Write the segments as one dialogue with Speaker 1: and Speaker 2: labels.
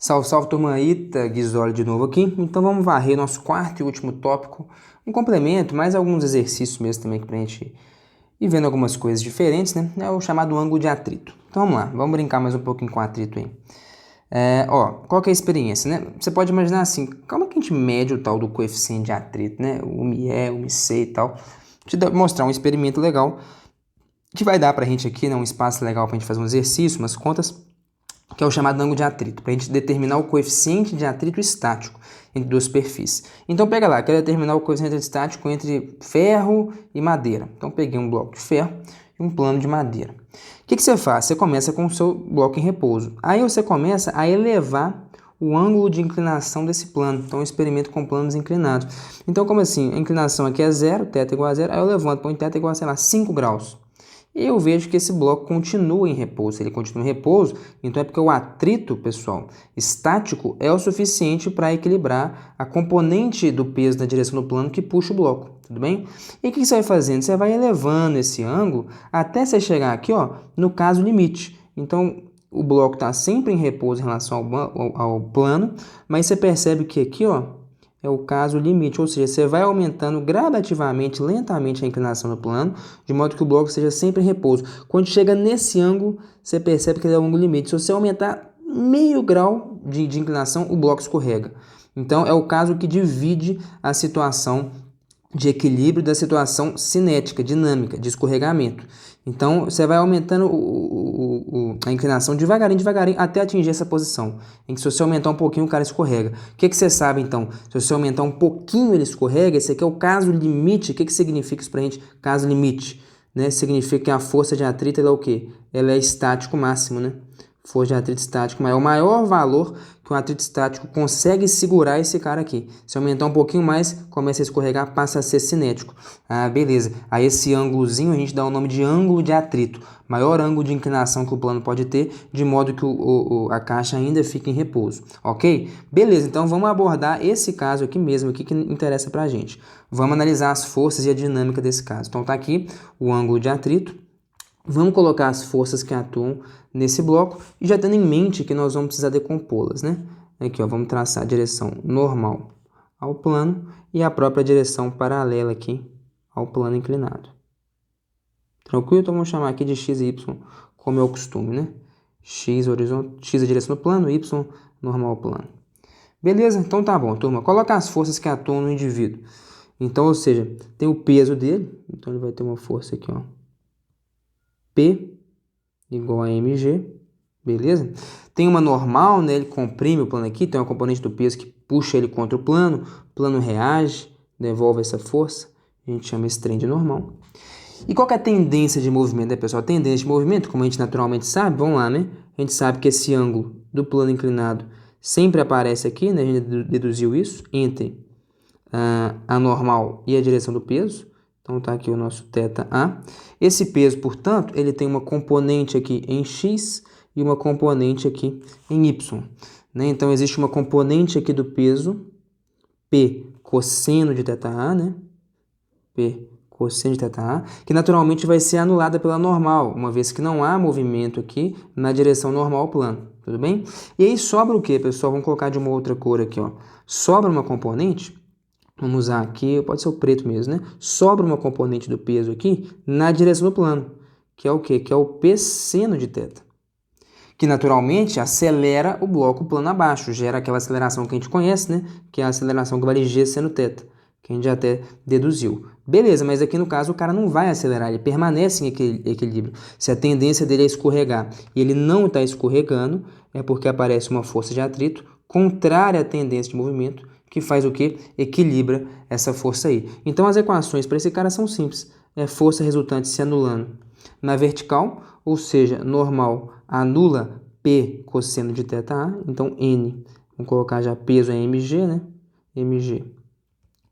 Speaker 1: Salve, salve, turma Ita, Guizoli de novo aqui. Então vamos varrer nosso quarto e último tópico, um complemento, mais alguns exercícios mesmo também pra gente ir vendo algumas coisas diferentes, né? É o chamado ângulo de atrito. Então vamos lá, vamos brincar mais um pouquinho com atrito aí. Qual que é a experiência, né? Você pode imaginar assim, como é que a gente mede o tal do coeficiente de atrito, né? O ME, o MC e tal. Mostrar um experimento legal que vai dar pra gente aqui, né? Um espaço legal pra gente fazer um exercício, umas contas, que é o chamado ângulo de atrito, para a gente determinar o coeficiente de atrito estático entre duas superfícies. Então pega lá, quero determinar o coeficiente estático entre ferro e madeira. Então peguei um bloco de ferro e um plano de madeira. O que você faz? Você começa com o seu bloco em repouso. Aí você começa a elevar o ângulo de inclinação desse plano. Então eu experimento com planos inclinados. Então como assim? A inclinação aqui é zero, θ igual a zero, aí eu levanto, põe θ igual a, sei lá, 5 graus. E eu vejo que esse bloco continua em repouso. Se ele continua em repouso, então é porque o atrito, pessoal, estático é o suficiente para equilibrar a componente do peso na direção do plano que puxa o bloco, tudo bem? E o que você vai fazendo? Você vai elevando esse ângulo até você chegar aqui, ó, no caso limite. Então, o bloco está sempre em repouso em relação ao plano, mas você percebe que aqui, ó, é o caso limite, ou seja, você vai aumentando gradativamente, lentamente a inclinação do plano, de modo que o bloco esteja sempre em repouso. Quando chega nesse ângulo, você percebe que ele é o ângulo limite. Se você aumentar meio grau de inclinação, o bloco escorrega. Então, é o caso que divide a situação de equilíbrio da situação cinética, dinâmica, de escorregamento. Então, você vai aumentando a inclinação devagarinho, até atingir essa posição, em que se você aumentar um pouquinho, o cara escorrega. O que você sabe, então? Se você aumentar um pouquinho, ele escorrega. Esse aqui é o caso limite. O que significa isso pra gente? Caso limite, né? Significa que a força de atrito ela é o quê? Ela é estático máximo, né? Força de atrito estático, mas é o maior valor que o atrito estático consegue segurar esse cara aqui. Se aumentar um pouquinho mais, começa a escorregar, passa a ser cinético. Ah, beleza. Aí esse ângulozinho a gente dá o nome de ângulo de atrito. Maior ângulo de inclinação que o plano pode ter, de modo que a caixa ainda fique em repouso. Ok? Beleza, então vamos abordar esse caso aqui mesmo, aqui que interessa pra gente. Vamos analisar as forças e a dinâmica desse caso. Então tá aqui o ângulo de atrito. Vamos colocar as forças que atuam nesse bloco e já tendo em mente que nós vamos precisar decompô-las, né? Aqui, ó, vamos traçar a direção normal ao plano e a própria direção paralela aqui ao plano inclinado. Tranquilo? Então vamos chamar aqui de x e y, como é o costume, né? X a direção do plano, y normal ao plano. Beleza? Então tá bom, turma. Coloca as forças que atuam no indivíduo. Então, ou seja, tem o peso dele, então ele vai ter uma força aqui, ó. P igual a mg, beleza? Tem uma normal, né? Ele comprime o plano aqui, tem uma componente do peso que puxa ele contra o plano reage, devolve essa força, a gente chama esse trem de normal. E qual que é a tendência de movimento, né, pessoal? A tendência de movimento, como a gente naturalmente sabe, vamos lá, né? A gente sabe que esse ângulo do plano inclinado sempre aparece aqui, né? A gente deduziu isso, entre a normal e a direção do peso. Então tá aqui o nosso θA. Esse peso, portanto, ele tem uma componente aqui em x e uma componente aqui em y, né? Então existe uma componente aqui do peso, P cosseno de θA, né? P cosseno de θA, que naturalmente vai ser anulada pela normal, uma vez que não há movimento aqui na direção normal ao plano, tudo bem? E aí sobra o que, pessoal? Vamos colocar de uma outra cor aqui, ó. Sobra uma componente. Vamos usar aqui, pode ser o preto mesmo, né? Sobra uma componente do peso aqui na direção do plano, que é o quê? Que é o P seno de θ, que naturalmente acelera o bloco plano abaixo, gera aquela aceleração que a gente conhece, né? Que é a aceleração que vale G seno θ, que a gente já até deduziu. Beleza, mas aqui no caso o cara não vai acelerar, ele permanece em equilíbrio. Se a tendência dele é escorregar e ele não está escorregando, é porque aparece uma força de atrito contrária à tendência de movimento, que faz o quê? Equilibra essa força aí. Então as equações para esse cara são simples. É força resultante se anulando na vertical, ou seja, normal anula P cosseno de θA, então N, vamos colocar já peso é mg, né? mg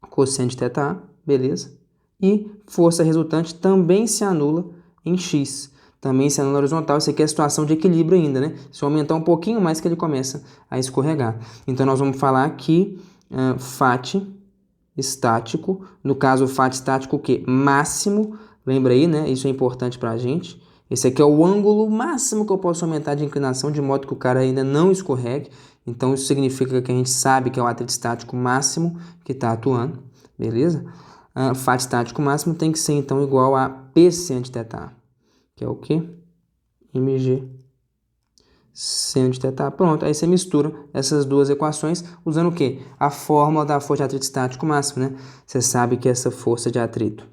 Speaker 1: cosseno de θA, beleza? E força resultante também se anula em x. Também se anula horizontal, isso aqui é a situação de equilíbrio ainda, né? Se eu aumentar um pouquinho mais que ele começa a escorregar. Então nós vamos falar que FAT estático, no caso FAT estático o quê? Máximo, lembra aí, né? Isso é importante para a gente. Esse aqui é o ângulo máximo que eu posso aumentar de inclinação, de modo que o cara ainda não escorregue. Então, isso significa que a gente sabe que é o atrito estático máximo que está atuando, beleza? Fato estático máximo tem que ser, então, igual a PC de θA, que é o quê? mg seno de θ. Pronto, aí você mistura essas duas equações usando o quê? A fórmula da força de atrito estático máximo, né? Você sabe que essa força de atrito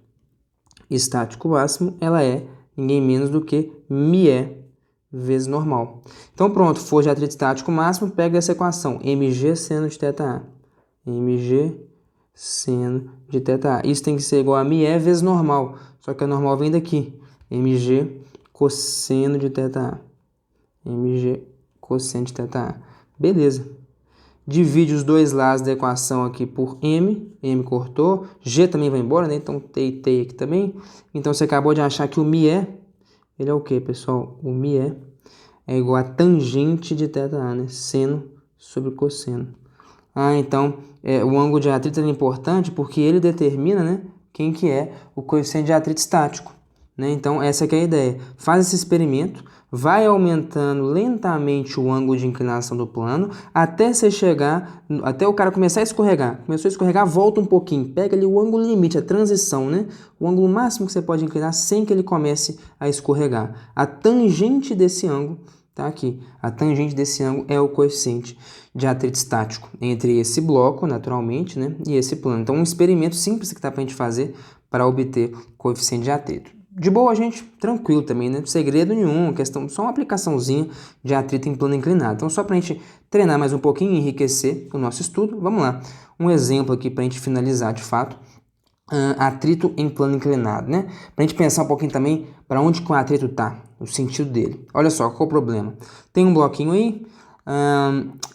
Speaker 1: estático máximo, ela é ninguém menos do que μe vezes normal. Então pronto, força de atrito estático máximo, pega essa equação, mg seno de θ. mg seno de θ. Isso tem que ser igual a μe vezes normal, só que a normal vem daqui, mg cosseno de θ. mg cosseno de θ. Beleza. Divide os dois lados da equação aqui por m cortou, g também vai embora, né? Então t e t aqui também. Então você acabou de achar que o μe, ele é o quê, pessoal? O μe é igual a tangente de θ, né? Seno sobre cosseno. Então o ângulo de atrito é importante porque ele determina, né, quem que é o coeficiente de atrito estático. Né? Então, essa aqui é a ideia. Faz esse experimento, vai aumentando lentamente o ângulo de inclinação do plano até você chegar, até o cara começar a escorregar. Começou a escorregar, volta um pouquinho, pega ali o ângulo limite, a transição, né? O ângulo máximo que você pode inclinar sem que ele comece a escorregar. A tangente desse ângulo tá aqui. A tangente desse ângulo é o coeficiente de atrito estático entre esse bloco, naturalmente, né, e esse plano. Então, um experimento simples que dá para a gente fazer para obter coeficiente de atrito. De boa, gente, tranquilo também, né? Segredo nenhum, questão, só uma aplicaçãozinha de atrito em plano inclinado. Então, só para a gente treinar mais um pouquinho e enriquecer o nosso estudo, vamos lá. Um exemplo aqui para a gente finalizar de fato. Atrito em plano inclinado, né? Para a gente pensar um pouquinho também para onde que o atrito tá, o sentido dele. Olha só, qual o problema? Tem um bloquinho aí,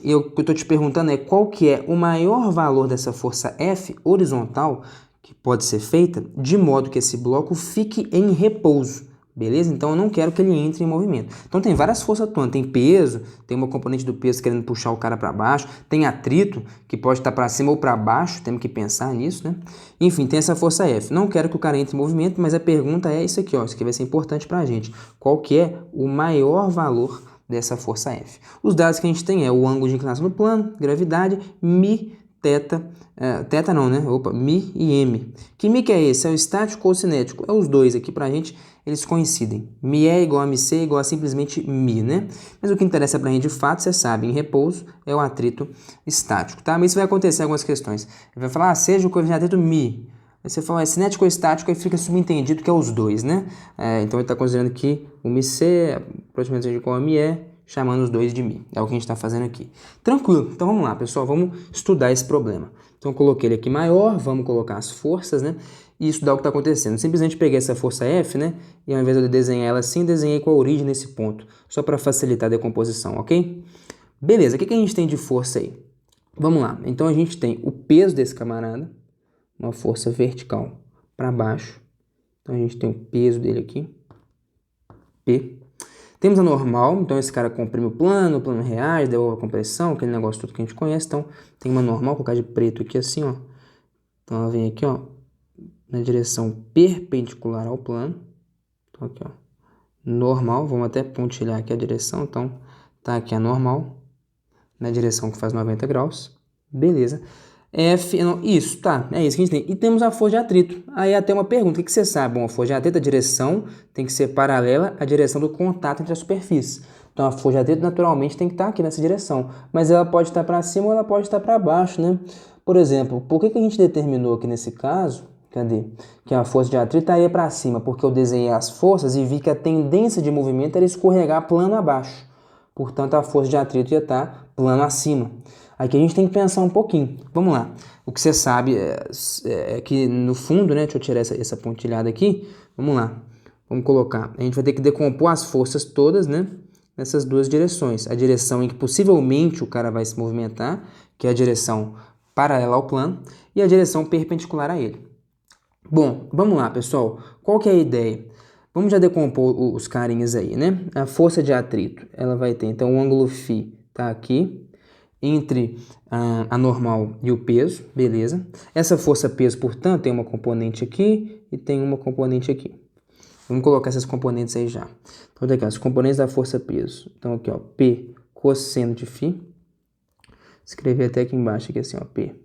Speaker 1: e o que eu estou te perguntando é qual que é o maior valor dessa força F horizontal que pode ser feita de modo que esse bloco fique em repouso, beleza? Então eu não quero que ele entre em movimento. Então tem várias forças atuando, tem peso, tem uma componente do peso querendo puxar o cara para baixo, tem atrito que pode estar para cima ou para baixo, temos que pensar nisso, né? Enfim, tem essa força F. Não quero que o cara entre em movimento, mas a pergunta é isso aqui, ó, isso aqui vai ser importante para a gente. Qual que é o maior valor dessa força F? Os dados que a gente tem é o ângulo de inclinação do plano, gravidade, μ, θ não, né? Opa, μ e m. Que μ que é esse? É o estático ou cinético? É os dois aqui pra gente, eles coincidem. μe igual a mc igual a simplesmente μ, né? Mas o que interessa pra gente de fato, você sabe, em repouso é o atrito estático, tá? Mas isso vai acontecer em algumas questões. Ele vai falar, seja o coeficiente de atrito μ. Aí você fala, é cinético ou estático, aí fica subentendido que é os dois, né? Então ele está considerando que o mc é aproximadamente igual a μe, chamando os dois de μ. É o que a gente está fazendo aqui. Tranquilo. Então vamos lá, pessoal. Vamos estudar esse problema. Então eu coloquei ele aqui maior, vamos colocar as forças, né? E estudar o que está acontecendo. Simplesmente peguei essa força F, né? E ao invés de eu desenhar ela assim, desenhei com a origem nesse ponto. Só para facilitar a decomposição, ok? Beleza, o que a gente tem de força aí? Vamos lá. Então a gente tem o peso desse camarada, uma força vertical para baixo. Então a gente tem o peso dele aqui, P. Temos a normal, então esse cara comprime o plano reage, deu a compressão, aquele negócio tudo que a gente conhece. Então tem uma normal, vou colocar de preto aqui assim, ó. Então ela vem aqui, ó, na direção perpendicular ao plano. Então aqui, ó, normal, vamos até pontilhar aqui a direção. Então tá aqui a normal, na direção que faz 90 graus. Beleza. F, não, isso, tá, é isso que a gente tem. E temos a força de atrito. Aí até uma pergunta, o que você sabe? Bom, a força de atrito, a direção tem que ser paralela à direção do contato entre as superfícies. Então a força de atrito naturalmente tem que estar aqui nessa direção. Mas ela pode estar para cima ou ela pode estar para baixo, né? Por exemplo, por que a gente determinou aqui nesse caso, cadê? Que a força de atrito estaria para cima? Porque eu desenhei as forças e vi que a tendência de movimento era escorregar plano abaixo. Portanto, a força de atrito ia estar plano acima. Aqui a gente tem que pensar um pouquinho. Vamos lá. O que você sabe é que no fundo, né? Deixa eu tirar essa pontilhada aqui. Vamos lá. Vamos colocar. A gente vai ter que decompor as forças todas, né? Nessas duas direções. A direção em que possivelmente o cara vai se movimentar, que é a direção paralela ao plano, e a direção perpendicular a ele. Bom, vamos lá, pessoal. Qual que é a ideia? Vamos já decompor os carinhas aí, né? A força de atrito, ela vai ter, então, o ângulo φ tá aqui, entre a normal e o peso, beleza? Essa força peso, portanto, tem uma componente aqui e tem uma componente aqui. Vamos colocar essas componentes aí já. Então, daqui, ó, as componentes da força-peso. Então, aqui, ó, P cosseno de φ. Escrever até aqui embaixo, aqui assim, ó, P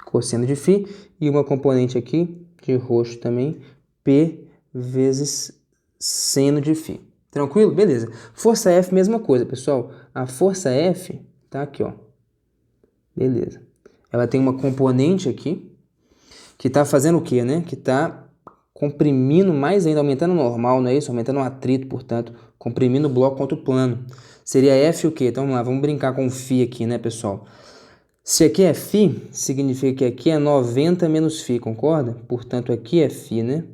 Speaker 1: cosseno de φ. E uma componente aqui, de roxo também, P vezes seno de φ. Tranquilo? Beleza. Força F, mesma coisa, pessoal. A força F tá aqui, ó. Beleza. Ela tem uma componente aqui que tá fazendo o quê, né? Que tá comprimindo mais ainda, aumentando o normal, não é isso? Aumentando o atrito, portanto, comprimindo o bloco contra o plano. Seria F o quê? Então vamos lá, vamos brincar com φ aqui, né, pessoal? Se aqui é φ, significa que aqui é 90 menos φ, concorda? Portanto, aqui é φ, né?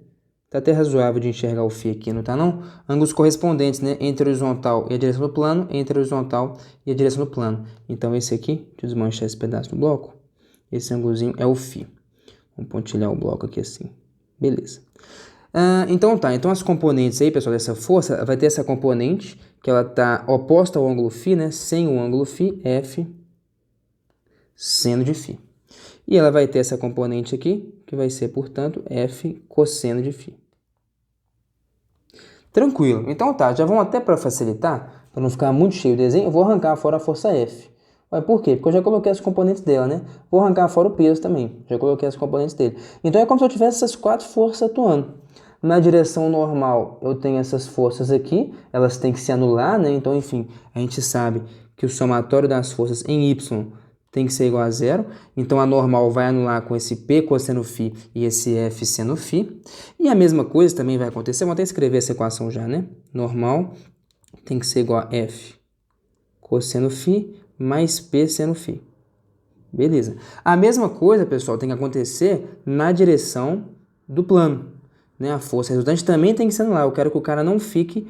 Speaker 1: Tá até razoável de enxergar o φ aqui, não tá não? Ângulos correspondentes, né? Entre a horizontal e a direção do plano, entre a horizontal e a direção do plano. Então, esse aqui, deixa eu desmanchar esse pedaço do bloco. Esse ângulozinho é o φ. Vamos pontilhar o bloco aqui assim. Beleza. Então tá, então as componentes aí, pessoal, dessa força, vai ter essa componente, que ela tá oposta ao ângulo φ, né? Sem o ângulo φ, F seno de φ. E ela vai ter essa componente aqui, que vai ser, portanto, F cosseno de φ. Tranquilo. Então tá, já vamos até para facilitar, para não ficar muito cheio o desenho, eu vou arrancar fora a força F. Mas por quê? Porque eu já coloquei as componentes dela, né? Vou arrancar fora o peso também, já coloquei as componentes dele. Então é como se eu tivesse essas 4 forças atuando. Na direção normal, eu tenho essas forças aqui, elas têm que se anular, né? Então, enfim, a gente sabe que o somatório das forças em Y tem que ser igual a zero. Então, a normal vai anular com esse P cosseno φ e esse F seno φ. E a mesma coisa também vai acontecer. Vamos até escrever essa equação já, né? Normal tem que ser igual a F cosseno φ mais P seno φ. Beleza. A mesma coisa, pessoal, tem que acontecer na direção do plano. Né? A força resultante também tem que ser anular. Eu quero que o cara não fique,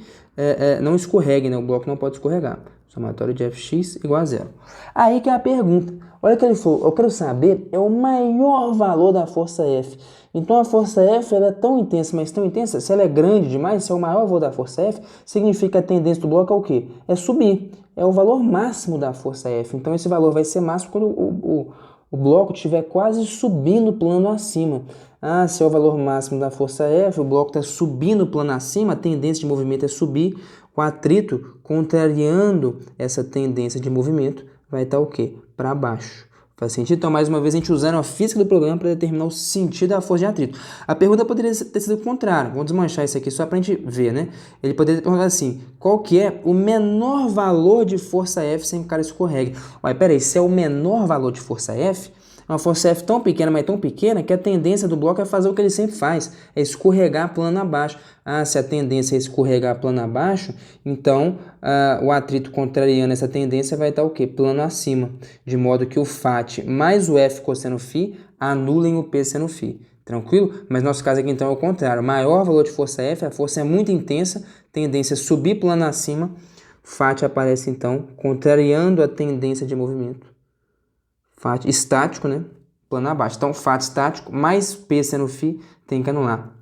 Speaker 1: não escorregue, né? O bloco não pode escorregar. Somatório de Fx igual a zero. Aí que é a pergunta. Olha o que ele falou. Eu quero saber o maior valor da força F. Então a força F ela é tão intensa, mas tão intensa, se ela é grande demais, se é o maior valor da força F, significa que a tendência do bloco é o quê? É subir. É o valor máximo da força F. Então esse valor vai ser máximo quando o bloco estiver quase subindo o plano acima. Ah, se é o valor máximo da força F, o bloco está subindo o plano acima, a tendência de movimento é subir, o atrito, contrariando essa tendência de movimento, vai estar o quê? Para baixo. Faz sentido? Então, mais uma vez, a gente usando a física do programa para determinar o sentido da força de atrito. A pergunta poderia ter sido o contrário. Vamos desmanchar isso aqui só para a gente ver, né? Ele poderia ter perguntado assim, qual que é o menor valor de força F sem que o cara escorregue? Olha, peraí, se é o menor valor de força F, é uma força F tão pequena, mas tão pequena, que a tendência do bloco é fazer o que ele sempre faz, é escorregar plano abaixo. Ah, se a tendência é escorregar plano abaixo, então o atrito contrariando essa tendência vai estar o quê? Plano acima, de modo que o FAT mais o F cosseno φ anulem o P seno φ. Tranquilo? Mas no nosso caso aqui então é o contrário, o maior valor de força F, a força é muito intensa, tendência é subir plano acima, FAT aparece então contrariando a tendência de movimento. FAT estático, né? Plano abaixo. Então, FAT estático mais P seno φ tem que anular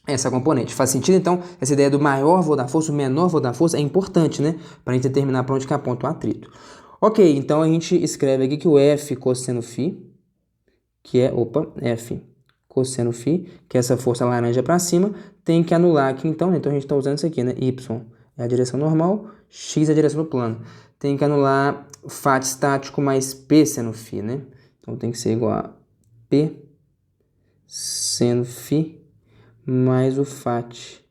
Speaker 1: essa componente. Faz sentido, então, essa ideia do maior valor da força, o menor valor da força é importante, né? Para a gente determinar para onde que aponta o atrito. Ok, então a gente escreve aqui que o F cosseno φ, que é, F cosseno φ, que é essa força laranja para cima, tem que anular aqui, então, né? Então a gente está usando isso aqui, né? Y é a direção normal, X é a direção do plano. Tem que anular FAT estático mais P seno φ, né? Então tem que ser igual a P seno φ mais o FAT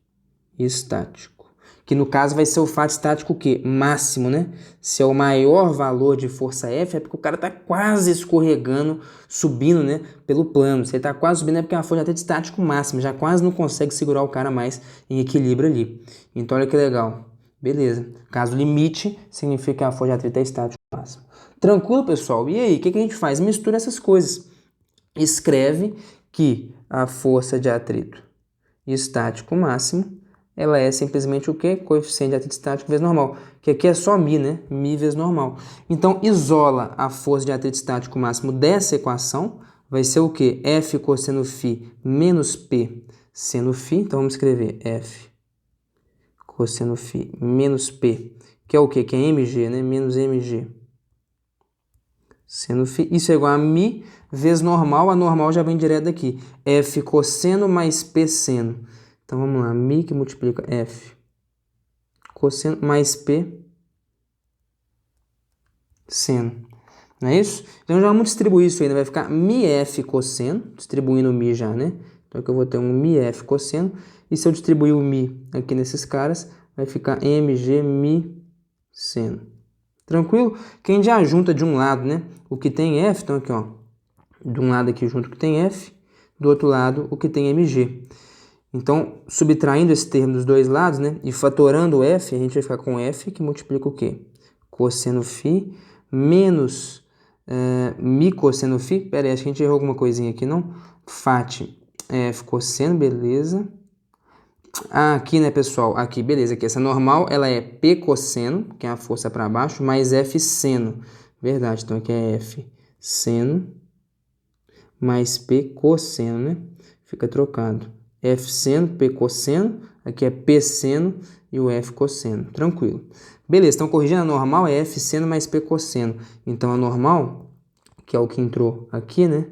Speaker 1: estático. Que no caso vai ser o FAT estático o quê? Máximo, né? Se é o maior valor de força F, é porque o cara tá quase escorregando, subindo, né? Pelo plano. Se ele tá quase subindo é porque a força já tá de estático máximo, já quase não consegue segurar o cara mais em equilíbrio ali. Então olha que legal. Beleza. Caso limite, significa que a força de atrito é estático máximo. Tranquilo, pessoal? E aí, o que a gente faz? Mistura essas coisas. Escreve que a força de atrito estático máximo, ela é simplesmente o quê? Coeficiente de atrito estático vezes normal. Que aqui é só μ, né? μ vezes normal. Então, isola a força de atrito estático máximo dessa equação. Vai ser o quê? F cosseno φ menos P seno φ. Então, vamos escrever F cosseno φ menos P, que é o quê? Que é mg, né? Menos mg seno φ. Isso é igual a μ vezes normal. A normal já vem direto daqui. F cosseno mais P seno. Então, vamos lá. Mi que multiplica F cosseno mais P seno. Não é isso? Então, já vamos distribuir isso aí. Vai ficar mi F cosseno. Distribuindo o mi já, né? Então, aqui eu vou ter um mi F cosseno. E se eu distribuir o mi aqui nesses caras, vai ficar mg mi seno. Tranquilo? Que a gente já junta de um lado, né? O que tem F, então aqui, ó. De um lado aqui junto o que tem F, do outro lado o que tem mg. Então, subtraindo esse termo dos dois lados, né? E fatorando o F, a gente vai ficar com F que multiplica o quê? Cosseno φ menos mi cosseno φ. Pera aí, acho que a gente errou alguma coisinha aqui, não? Fat F cosseno, beleza. Ah, aqui, né, pessoal? Aqui, beleza. Aqui, essa normal, ela é P cosseno, que é a força para baixo, mais F seno. Verdade, então aqui é F seno mais P cosseno, né? Fica trocado. F seno, P cosseno. Aqui é P seno e o F cosseno. Tranquilo. Beleza, então corrigindo a normal é F seno mais P cosseno. Então a normal, que é o que entrou aqui, né?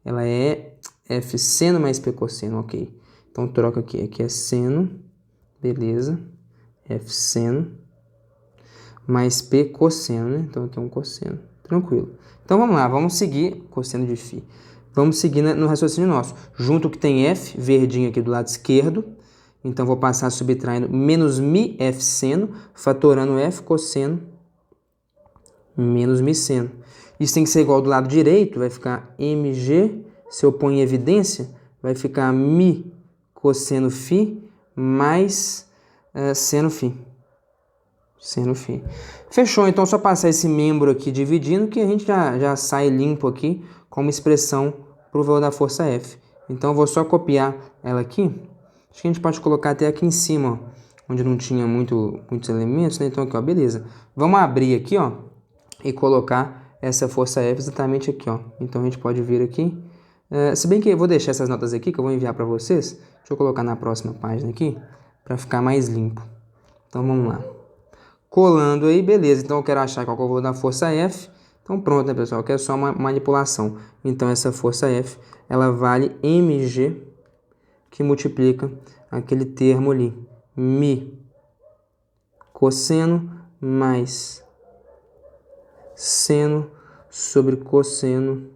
Speaker 1: Ela é F seno mais P cosseno, ok. Então troca aqui. Aqui é seno, beleza. F seno mais P cosseno, né? Então aqui é um cosseno. Tranquilo. Então vamos lá, vamos seguir cosseno de φ. Vamos seguir no raciocínio nosso. Junto o que tem F, verdinho aqui do lado esquerdo. Então, vou passar subtraindo menos mi F seno, fatorando F cosseno, menos mi seno. Isso tem que ser igual do lado direito, vai ficar mg, se eu pôr em evidência, vai ficar mi cosseno φ mais seno φ. Seno φ. Fechou, então só passar esse membro aqui dividindo que a gente já sai limpo aqui com uma expressão para o valor da força F. Então, eu vou só copiar ela aqui. Acho que a gente pode colocar até aqui em cima, ó, onde não tinha muitos elementos, né? Então, aqui, ó, beleza. Vamos abrir aqui, ó, e colocar essa força F exatamente aqui, ó. Então, a gente pode vir aqui. Se bem que eu vou deixar essas notas aqui, que eu vou enviar para vocês. Deixa eu colocar na próxima página aqui, para ficar mais limpo. Então, vamos lá. Colando aí, beleza. Então, eu quero achar qual que é o valor da força F. Então, pronto, né, pessoal? Que é só uma manipulação. Então, essa força F, ela vale mg, que multiplica aquele termo ali, mi cosseno mais seno sobre cosseno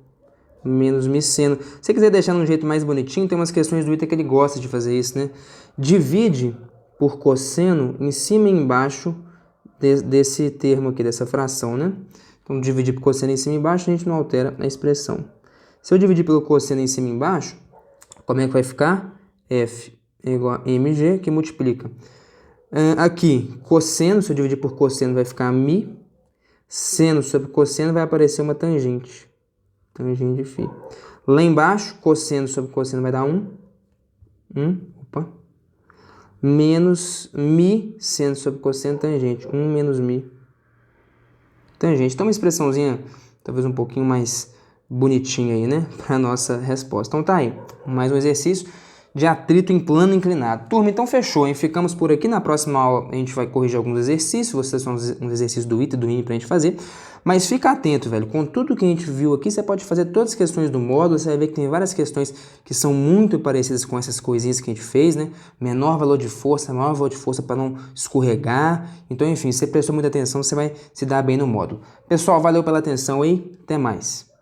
Speaker 1: menos mi seno. Se você quiser deixar de um jeito mais bonitinho, tem umas questões do ITA que ele gosta de fazer isso, né? Divide por cosseno em cima e embaixo desse termo aqui, dessa fração, né? Então, dividir por cosseno em cima e embaixo, a gente não altera a expressão. Se eu dividir pelo cosseno em cima e embaixo, como é que vai ficar? F é igual a mg, que multiplica. Aqui, cosseno, se eu dividir por cosseno, vai ficar mi. Seno sobre cosseno vai aparecer uma tangente. Tangente de φ. Lá embaixo, cosseno sobre cosseno vai dar 1. Opa. Menos mi, seno sobre cosseno, tangente. 1 menos mi. Tangente. Então, uma expressãozinha, talvez um pouquinho mais bonitinha aí, né? Para a nossa resposta. Então, tá aí. Mais um exercício de atrito em plano inclinado. Turma, então fechou, hein? Ficamos por aqui. Na próxima aula a gente vai corrigir alguns exercícios. Vocês são uns exercícios do ITA e do INE pra gente fazer. Mas fica atento, velho. Com tudo que a gente viu aqui, você pode fazer todas as questões do módulo. Você vai ver que tem várias questões que são muito parecidas com essas coisinhas que a gente fez, né? Menor valor de força, maior valor de força para não escorregar. Então, enfim, se você prestou muita atenção, você vai se dar bem no módulo. Pessoal, valeu pela atenção aí. Até mais.